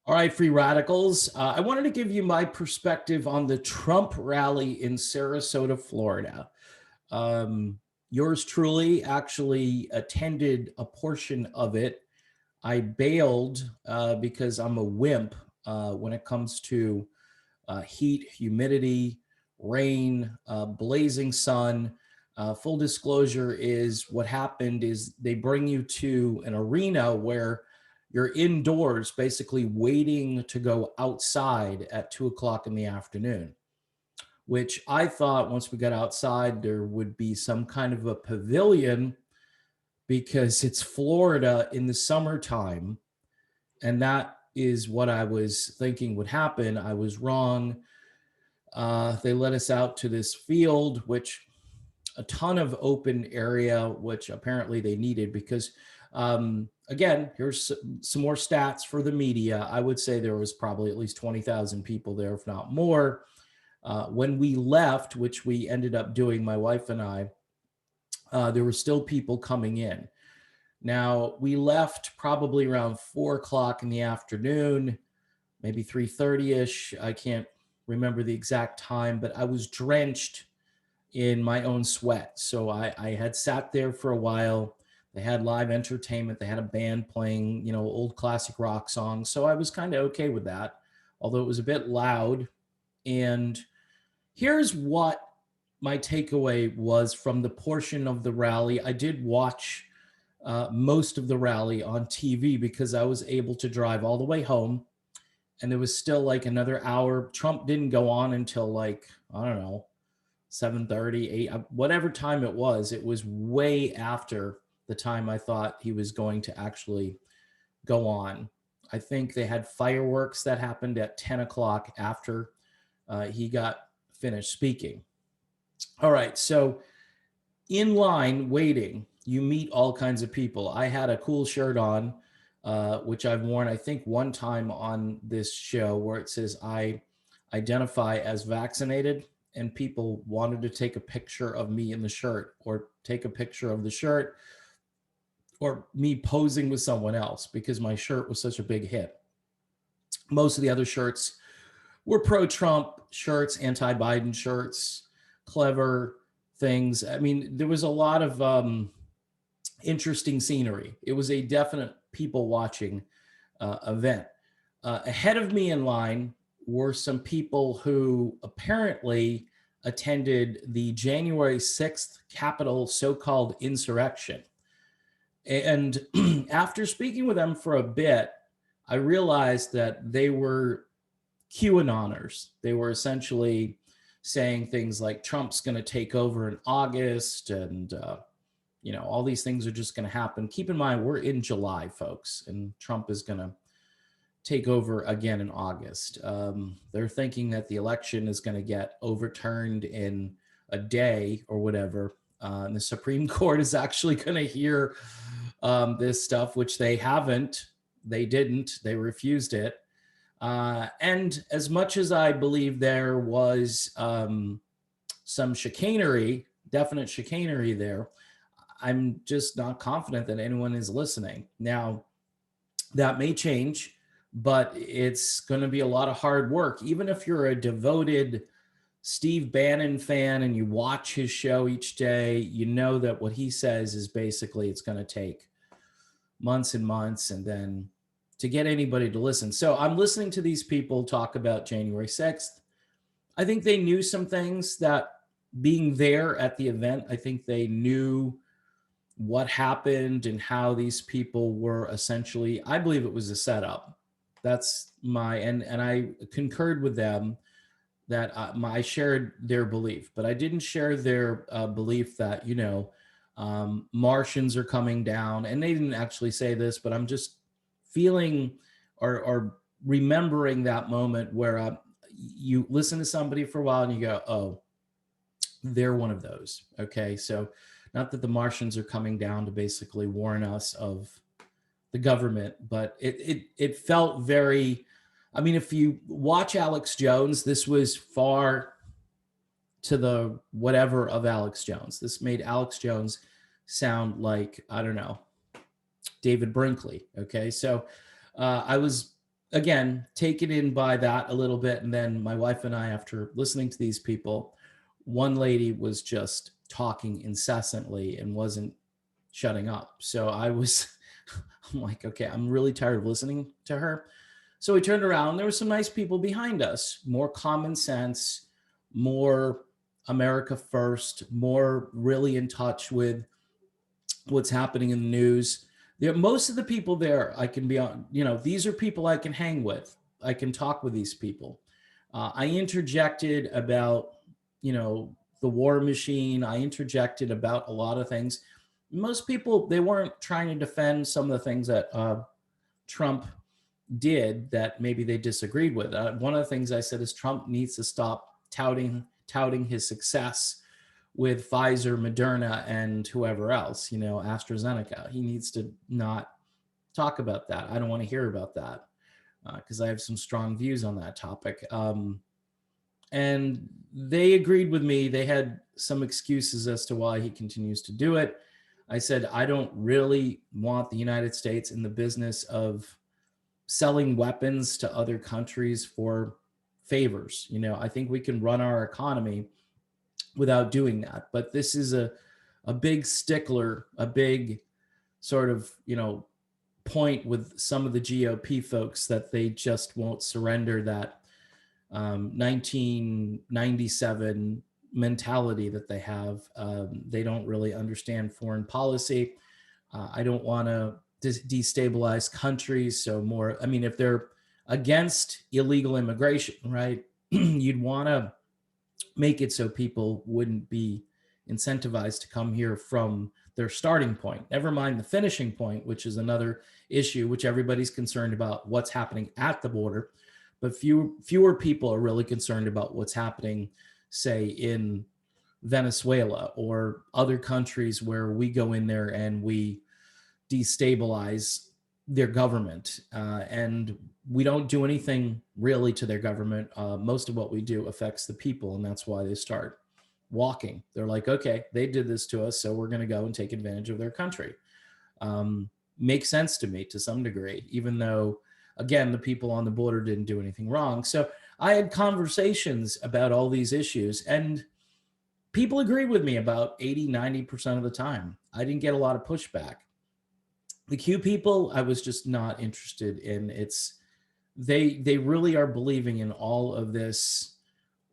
All right, free radicals. I wanted to give you my perspective on the Trump rally in Sarasota, Florida. Um, Yours truly actually attended a portion of it. I bailed because I'm a wimp when it comes to heat, humidity, rain, blazing sun. Full disclosure is what happened is they bring you to an arena where you're indoors, basically waiting to go outside at 2 o'clock in the afternoon, which I thought once we got outside, there would be some kind of a pavilion because it's Florida in the summertime. And that is what I was thinking would happen. I was wrong. They let us out to this field, which a ton of open area, which apparently they needed because, again, here's some more stats for the media. I would say there was probably at least 20,000 people there, if not more. When we left, which we ended up doing, my wife and I, there were still people coming in. Now, we left probably around 4 o'clock in the afternoon, maybe 3:30ish. I can't remember the exact time, but I was drenched in my own sweat. So I had sat there for a while. They had live entertainment. They had a band playing, old classic rock songs. So I was kind of okay with that, although it was a bit loud. And here's what my takeaway was from the portion of the rally. I did watch most of the rally on TV because I was able to drive all the way home. And there was still like another hour. Trump didn't go on until like, I don't know, 7:30, 8, whatever time it was way after the time I thought he was going to actually go on. I think they had fireworks that happened at 10 o'clock after he got finished speaking. All right, so in line waiting, you meet all kinds of people. I had a cool shirt on, which I've worn, I think, one time on this show where it says, I identify as vaccinated, and people wanted to take a picture of me in the shirt or take a picture of the shirt or me posing with someone else because my shirt was such a big hit. Most of the other shirts were pro-Trump shirts, anti-Biden shirts, clever things. I mean, there was a lot of interesting scenery. It was a definite people watching event. Ahead of me in line were some people who apparently attended the January 6th Capitol so-called insurrection. And after speaking with them for a bit, I realized that they were QAnoners. They were essentially saying things like Trump's going to take over in August and, all these things are just going to happen. Keep in mind, we're in July, folks, and Trump is going to take over again in August. They're thinking that the election is going to get overturned in a day or whatever. And the Supreme Court is actually going to hear this stuff, which they haven't. They didn't. They refused it. And as much as I believe there was some chicanery, definite chicanery there, I'm just not confident that anyone is listening. Now, that may change, but it's going to be a lot of hard work. Even if you're a devoted Steve Bannon fan and you watch his show each day, you know that what he says is basically it's going to take months and months and then to get anybody to listen. So I'm listening to these people talk about January 6th. I think they knew some things that being there at the event, I think they knew what happened and how these people were essentially, I believe it was a setup. That's and I concurred with them that I shared their belief, but I didn't share their belief that, Martians are coming down. And they didn't actually say this, but I'm just feeling or remembering that moment where you listen to somebody for a while and you go, oh, they're one of those. Okay. So not that the Martians are coming down to basically warn us of the government, but it felt very, I mean, if you watch Alex Jones, this was far to the whatever of Alex Jones. This made Alex Jones sound like, I don't know, David Brinkley. Okay. So I was again, taken in by that a little bit. And then my wife and I, after listening to these people, one lady was just talking incessantly and wasn't shutting up. So I was, I'm like, okay, I'm really tired of listening to her. So we turned around. There were some nice people behind us, more common sense, more America first, more really in touch with what's happening in the news. Most of the people there, I can be on, these are people I can hang with. I can talk with these people. I interjected about, the war machine. I interjected about a lot of things. Most people, they weren't trying to defend some of the things that Trump did that maybe they disagreed with. One of the things I said is Trump needs to stop touting his success with Pfizer, Moderna, and whoever else, AstraZeneca. He needs to not talk about that. I don't want to hear about that because I have some strong views on that topic. And they agreed with me. They had some excuses as to why he continues to do it. I said, I don't really want the United States in the business of selling weapons to other countries for favors. I think we can run our economy without doing that. But this is a big stickler, a big sort of, point with some of the GOP folks that they just won't surrender that 1997 mentality that they have. They don't really understand foreign policy. I don't want to destabilize countries. So more, I mean, if they're against illegal immigration, right, you'd want to make it so people wouldn't be incentivized to come here from their starting point, never mind the finishing point, which is another issue, which everybody's concerned about what's happening at the border. But fewer people are really concerned about what's happening, say, in Venezuela or other countries where we go in there and we destabilize their government. And we don't do anything really to their government. Most of what we do affects the people, and that's why they start walking. They're like, okay, they did this to us, so we're going to go and take advantage of their country. Makes sense to me to some degree, even though, again, the people on the border didn't do anything wrong. So I had conversations about all these issues, and people agreed with me about 80-90% of the time. I didn't get a lot of pushback. The Q people, I was just not interested in. They really are believing in all of this,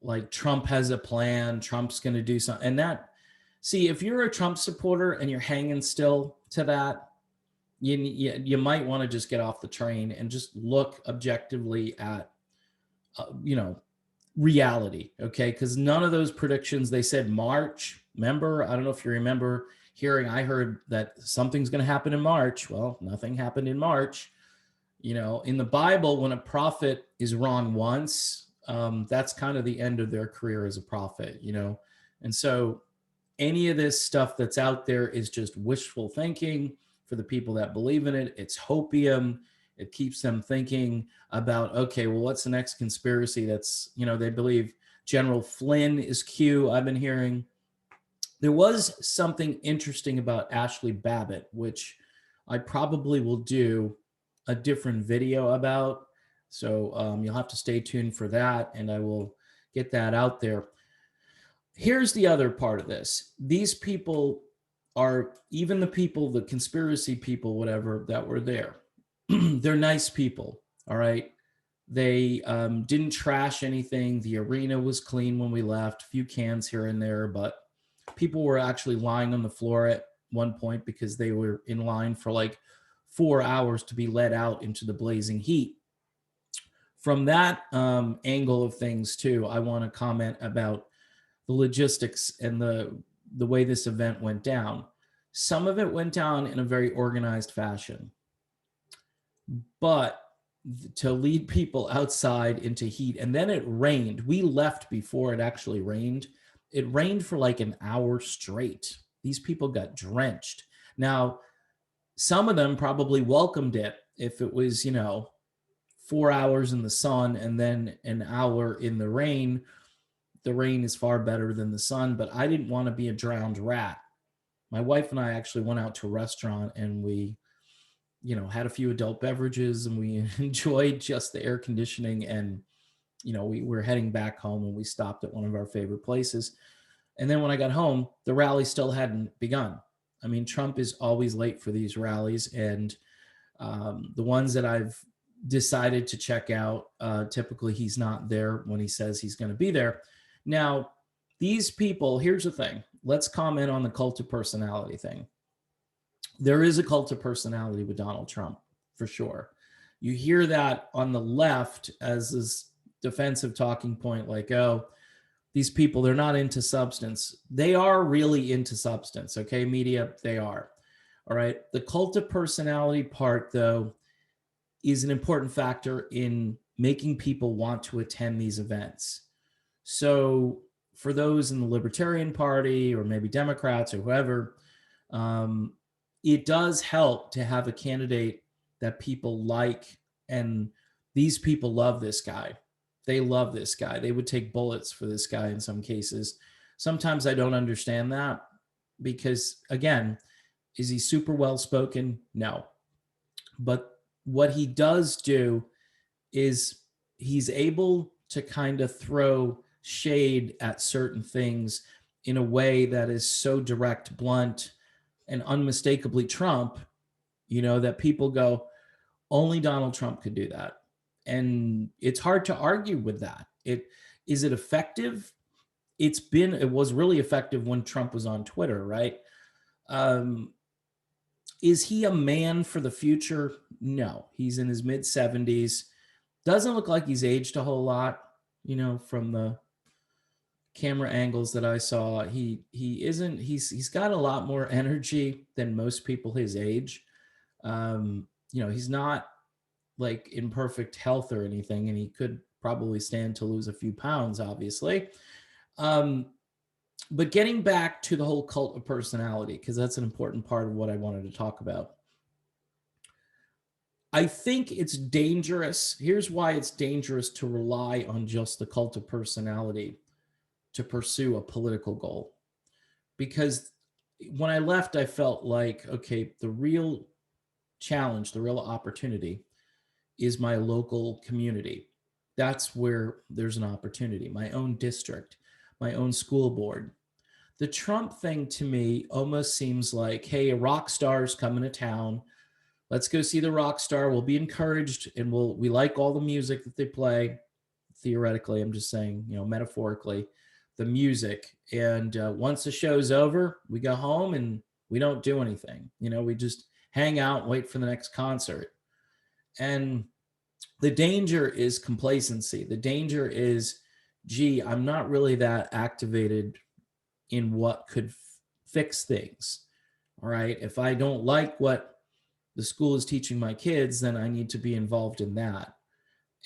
like Trump has a plan, Trump's going to do something. And that, see, if you're a Trump supporter and you're hanging still to that, you might want to just get off the train and just look objectively at, reality. Okay. Because none of those predictions, they said March. Remember, I don't know if you remember I heard that something's going to happen in March. Well, nothing happened in March. In the Bible, when a prophet is wrong once, that's kind of the end of their career as a prophet, And so any of this stuff that's out there is just wishful thinking for the people that believe in it. It's hopium. It keeps them thinking about, okay, well, what's the next conspiracy that's, they believe General Flynn is Q. I've been hearing. There was something interesting about Ashley Babbitt, which I probably will do a different video about. So you'll have to stay tuned for that, and I will get that out there. Here's the other part of this. These people are, even the people, the conspiracy people, whatever, that were there, they're nice people, all right? They didn't trash anything. The arena was clean when we left, a few cans here and there, but people were actually lying on the floor at one point because they were in line for like 4 hours to be let out into the blazing heat. From that angle of things too, I want to comment about the logistics and the way this event went down. Some of it went down in a very organized fashion, but to lead people outside into heat, and then it rained. We left before it actually rained. It rained for like an hour straight. These people got drenched. Now, some of them probably welcomed it if it was, 4 hours in the sun and then an hour in the rain. The rain is far better than the sun, but I didn't want to be a drowned rat. My wife and I actually went out to a restaurant and we had a few adult beverages, and we enjoyed just the air conditioning. And, we were heading back home, and we stopped at one of our favorite places. And then when I got home, the rally still hadn't begun. I mean, Trump is always late for these rallies. And the ones that I've decided to check out, typically he's not there when he says he's going to be there. Now, these people, here's the thing. Let's comment on the cult of personality thing. There is a cult of personality with Donald Trump, for sure. You hear that on the left as this defensive talking point, like, oh, these people, they're not into substance. They are really into substance, okay, media? They are. All right. The cult of personality part, though, is an important factor in making people want to attend these events. So for those in the Libertarian Party or maybe Democrats or whoever, it does help to have a candidate that people like. And these people love this guy. They love this guy. They would take bullets for this guy in some cases. Sometimes I don't understand that because, again, is he super well spoken? No. But what he does do is he's able to kind of throw shade at certain things in a way that is so direct, blunt, and unmistakably Trump, that people go, only Donald Trump could do that. And it's hard to argue with that. Is it effective? It was really effective when Trump was on Twitter, right? Is he a man for the future? No, he's in his mid 70s. Doesn't look like he's aged a whole lot, from the camera angles that I saw. He isn't. He's got a lot more energy than most people his age. He's not like in perfect health or anything, and he could probably stand to lose a few pounds, obviously. But getting back to the whole cult of personality, because that's an important part of what I wanted to talk about. I think it's dangerous. Here's why it's dangerous to rely on just the cult of personality to pursue a political goal. Because when I left, I felt like, okay, the real challenge, the real opportunity is my local community. That's where there's an opportunity. My own district, my own school board. The Trump thing to me almost seems like, hey, a rock star's coming to town. Let's go see the rock star. We'll be encouraged, and we like all the music that they play. Theoretically, I'm just saying, metaphorically, the music. And once the show's over, we go home and we don't do anything. We just hang out and wait for the next concert. And the danger is complacency. The danger is, gee, I'm not really that activated in what could fix things. All right. If I don't like what the school is teaching my kids, then I need to be involved in that.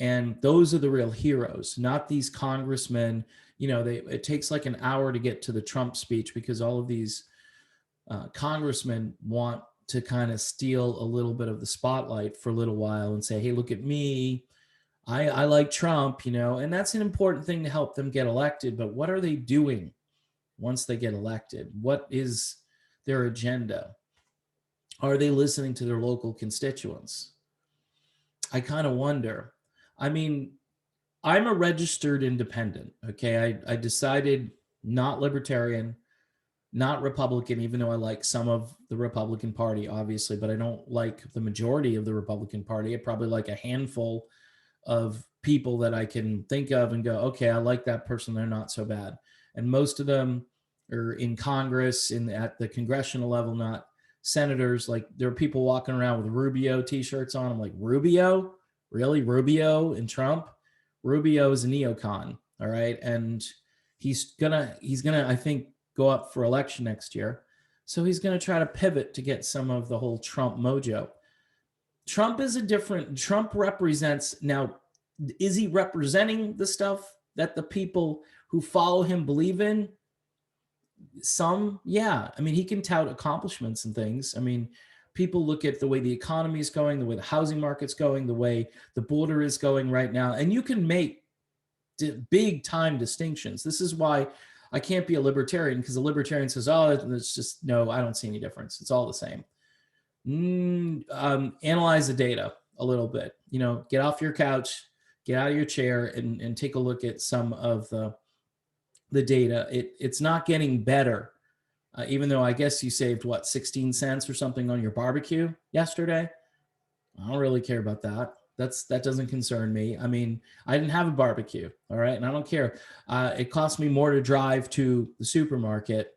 And those are the real heroes, not these congressmen. It takes like an hour to get to the Trump speech because all of these congressmen want to kind of steal a little bit of the spotlight for a little while and say, hey, look at me. I like Trump, and that's an important thing to help them get elected. But what are they doing once they get elected? What is their agenda? Are they listening to their local constituents? I kind of wonder. I mean, I'm a registered independent, okay? I decided not libertarian, not Republican, even though I like some of the Republican Party, obviously, but I don't like the majority of the Republican Party. I probably like a handful of people that I can think of and go, okay, I like that person. They're not so bad. And most of them are in Congress, at the congressional level, not senators. Like there are people walking around with Rubio t-shirts on. I'm like, Rubio? Really? Rubio and Trump? Rubio is a neocon. All right. And he's gonna, I think, go up for election next year. So he's going to try to pivot to get some of the whole Trump mojo. Trump represents, now, is he representing the stuff that the people who follow him believe in? Some, yeah. I mean, he can tout accomplishments and things. I mean, people look at the way the economy is going, the way the housing market's going, the way the border is going right now, and you can make big time distinctions. This is why I can't be a libertarian, because a libertarian says, oh, it's just, no, I don't see any difference. It's all the same. Analyze the data a little bit. You know, get off your couch, get out of your chair, and take a look at some of the data. It's not getting better, even though I guess you saved what 16 cents or something on your barbecue yesterday. I don't really care about that. That doesn't concern me. I mean, I didn't have a barbecue, all right, and I don't care. It cost me more to drive to the supermarket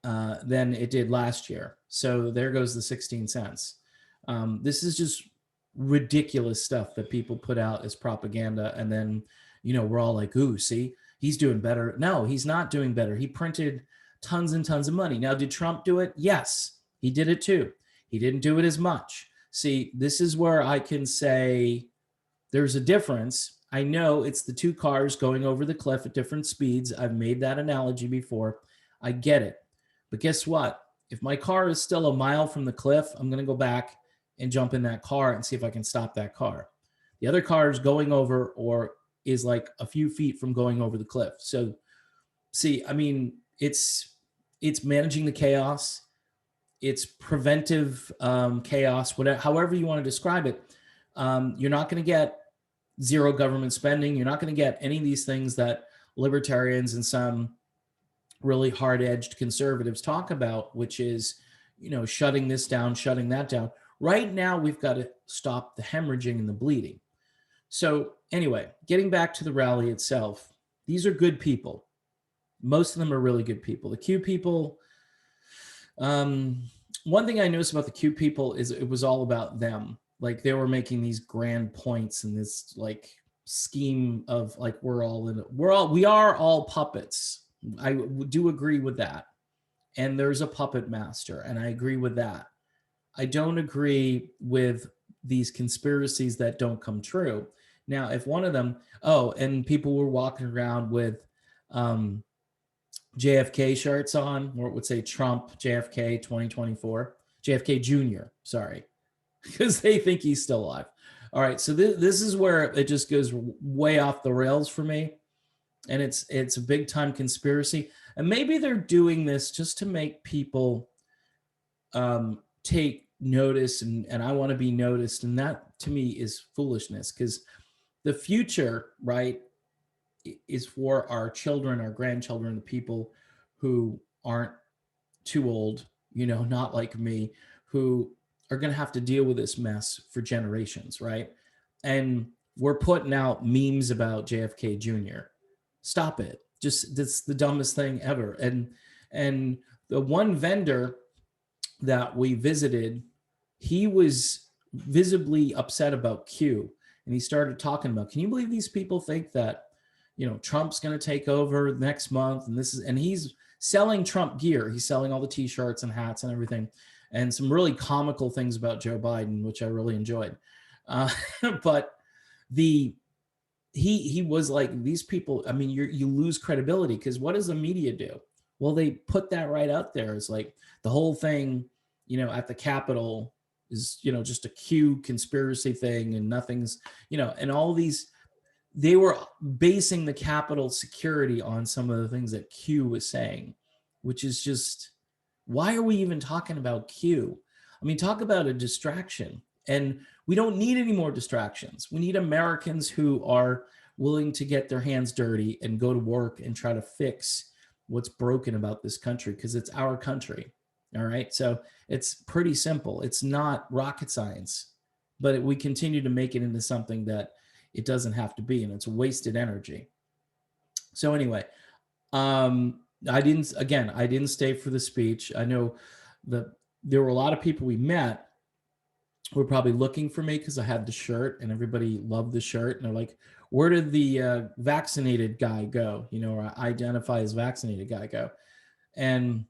than it did last year. So there goes the 16 cents. This is just ridiculous stuff that people put out as propaganda. And then, you know, we're all like, ooh, see, he's doing better. No, he's not doing better. He printed tons and tons of money. Now, did Trump do it? Yes, he did it too. He didn't do it as much. See, this is where I can say there's a difference. I know it's the two cars going over the cliff at different speeds. I've made that analogy before. I get it. But guess what? If my car is still a mile from the cliff, I'm going to go back and jump in that car and see if I can stop that car. The other car is going over or is like a few feet from going over the cliff. So see, I mean, it's managing the chaos. It's preventive chaos, whatever, however you want to describe it. You're not going to get zero government spending. You're not going to get any of these things that libertarians and some really hard-edged conservatives talk about, which is, you know, shutting this down, shutting that down. Right now, we've got to stop the hemorrhaging and the bleeding. So anyway, getting back to the rally itself, these are good people. Most of them are really good people. The Q people, one thing I noticed about the Q people is it was all about them. Like they were making these grand points and this like scheme of like, we are all puppets. I do agree with that. And there's a puppet master, and I agree with that. I don't agree with these conspiracies that don't come true. Now, if one of them, and people were walking around with JFK shirts on, or it would say Trump, JFK 2024, JFK Jr., sorry, because they think he's still alive. All right, so this is where it just goes way off the rails for me. And it's a big time conspiracy. And maybe they're doing this just to make people take notice, and I want to be noticed. And that to me is foolishness, because the future, right, is for our children, our grandchildren, the people who aren't too old, you know, not like me, who are going to have to deal with this mess for generations, right? And we're putting out memes about JFK Jr. Stop it. Just, that's the dumbest thing ever. And the one vendor that we visited, he was visibly upset about Q. And he started talking about, can you believe these people think that, you know, Trump's going to take over next month? And he's selling Trump gear. He's selling all the t-shirts and hats and everything, and some really comical things about Joe Biden, which I really enjoyed. But he was like, these people, I mean, you lose credibility, because what does the media do? Well, they put that right out there. It's like the whole thing, you know, at the Capitol is, you know, just a Q conspiracy thing, and nothing's, you know, and all these, they were basing the Capitol security on some of the things that Q was saying, which is just, why are we even talking about Q? I mean, talk about a distraction. And we don't need any more distractions. We need Americans who are willing to get their hands dirty and go to work and try to fix what's broken about this country, because it's our country. All right. So it's pretty simple. It's not rocket science, but we continue to make it into something that it doesn't have to be, and it's wasted energy. So anyway, I didn't stay for the speech. I know that there were a lot of people we met were probably looking for me because I had the shirt, and everybody loved the shirt. And they're like, where did the vaccinated guy go? You know, or identify as vaccinated guy go? And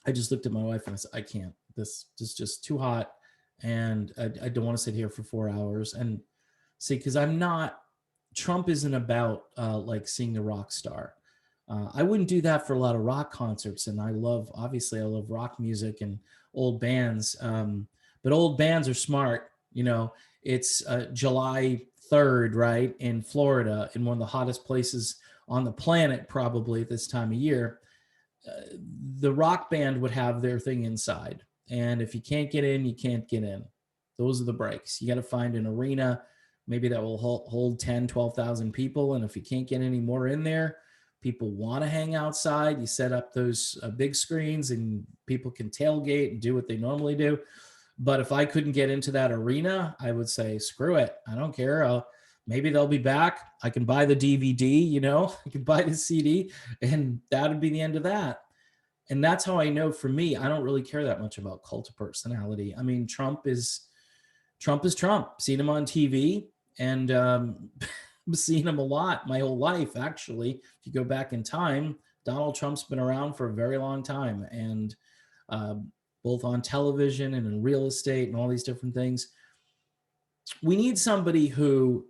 I just looked at my wife and I said, I can't. This is just too hot. And I don't want to sit here for 4 hours. And see, because Trump isn't about like seeing a rock star. I wouldn't do that for a lot of rock concerts. And obviously I love rock music and old bands. But old bands are smart. You know, it's July 3rd, right, in Florida, in one of the hottest places on the planet, probably at this time of year. The rock band would have their thing inside. And if you can't get in, you can't get in. Those are the breaks. You got to find an arena maybe that will hold 10, 12,000 people. And if you can't get any more in there, people want to hang outside. You set up those big screens and people can tailgate and do what they normally do. But if I couldn't get into that arena, I would say, screw it. I don't care. Maybe they'll be back. I can buy the DVD, I can buy the CD, and that would be the end of that. And that's how I know, for me, I don't really care that much about cult of personality. I mean, Trump is Trump. Seen him on TV, and seen him a lot my whole life, actually. If you go back in time, Donald Trump's been around for a very long time, and both on television and in real estate and all these different things. We need somebody who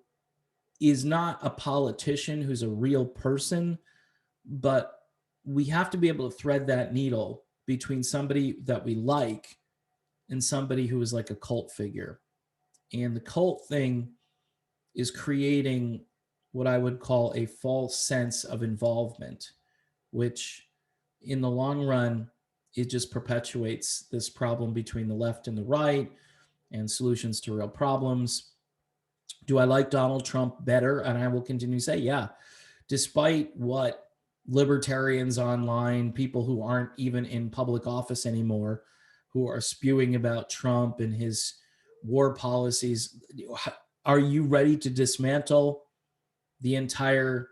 is not a politician, who's a real person, but we have to be able to thread that needle between somebody that we like and somebody who is like a cult figure. And the cult thing is creating what I would call a false sense of involvement, which in the long run, it just perpetuates this problem between the left and the right and solutions to real problems. Do I like Donald Trump better? And I will continue to say, yeah, despite what libertarians online, people who aren't even in public office anymore, who are spewing about Trump and his war policies, are you ready to dismantle the entire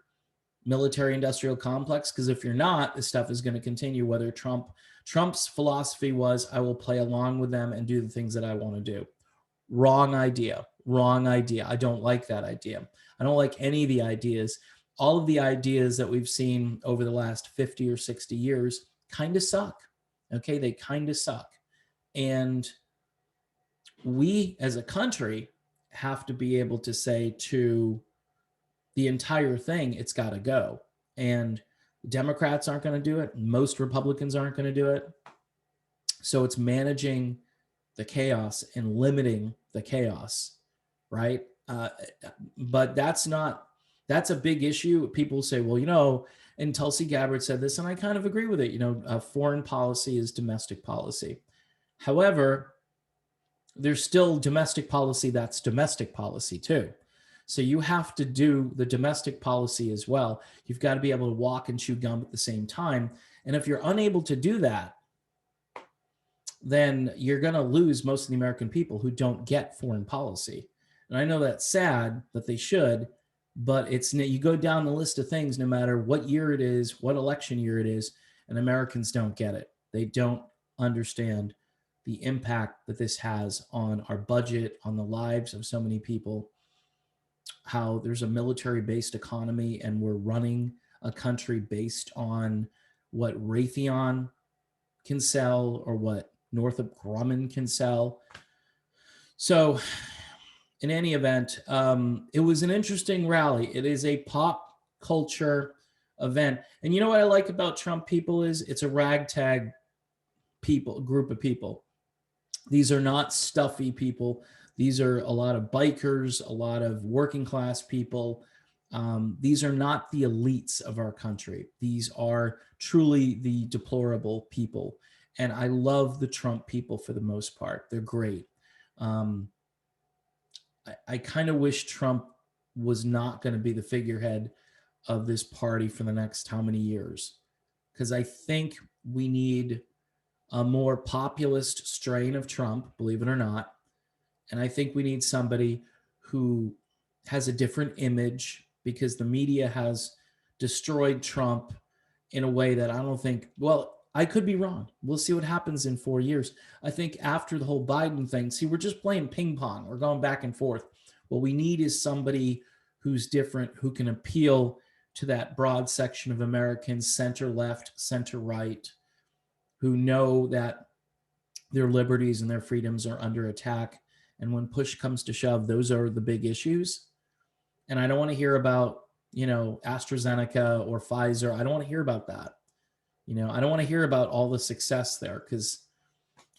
military industrial complex? Because if you're not, this stuff is going to continue. Whether Trump's philosophy was, I will play along with them and do the things that I want to do. Wrong idea. I don't like that idea. I don't like any of the ideas. All of the ideas that we've seen over the last 50 or 60 years kind of suck. Okay, they kind of suck. And we as a country have to be able to say to the entire thing, it's got to go. And Democrats aren't going to do it. Most Republicans aren't going to do it. So it's managing the chaos and limiting the chaos, right? But that's a big issue. People say, well, and Tulsi Gabbard said this, and I kind of agree with it. Foreign policy is domestic policy. However, there's still domestic policy that's domestic policy too. So you have to do the domestic policy as well. You've got to be able to walk and chew gum at the same time. And if you're unable to do that, then you're going to lose most of the American people who don't get foreign policy. And I know that's sad, that they should, but you go down the list of things, no matter what year it is, what election year it is, and Americans don't get it. They don't understand the impact that this has on our budget, on the lives of so many people, how there's a military-based economy and we're running a country based on what Raytheon can sell or what Northrop Grumman can sell. So in any event, it was an interesting rally. It is a pop culture event. And you know what I like about Trump people is it's a ragtag group of people. These are not stuffy people. These are a lot of bikers, a lot of working class people. These are not the elites of our country. These are truly the deplorable people. And I love the Trump people for the most part. They're great. I kind of wish Trump was not going to be the figurehead of this party for the next how many years, because I think we need a more populist strain of Trump, believe it or not. And I think we need somebody who has a different image, because the media has destroyed Trump in a way that I don't think, I could be wrong. We'll see what happens in 4 years. I think after the whole Biden thing, we're just playing ping pong. We're going back and forth. What we need is somebody who's different, who can appeal to that broad section of Americans, center left, center right, who know that their liberties and their freedoms are under attack. And when push comes to shove, those are the big issues. And I don't want to hear about, AstraZeneca or Pfizer. I don't want to hear about that. I don't want to hear about all the success there, because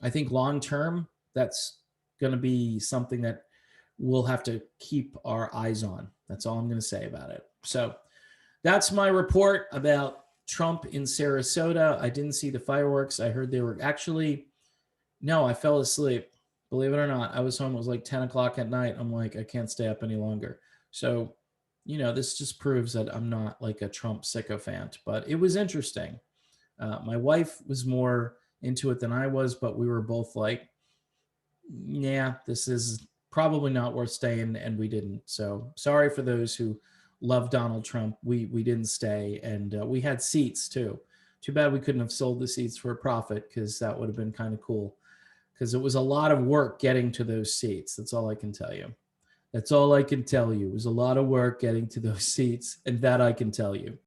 I think long term, that's going to be something that we'll have to keep our eyes on. That's all I'm going to say about it. So that's my report about Trump in Sarasota. I didn't see the fireworks. I heard they were actually No, I fell asleep. Believe it or not, I was home. It was like 10 o'clock at night. I'm like, I can't stay up any longer. So, this just proves that I'm not like a Trump sycophant, but it was interesting. My wife was more into it than I was, but we were both like, yeah, this is probably not worth staying, and we didn't. So sorry for those who love Donald Trump. We didn't stay, and we had seats too. Too bad we couldn't have sold the seats for a profit because that would have been kind of cool. Because it was a lot of work getting to those seats. That's all I can tell you. That's all I can tell you. It was a lot of work getting to those seats, and that I can tell you.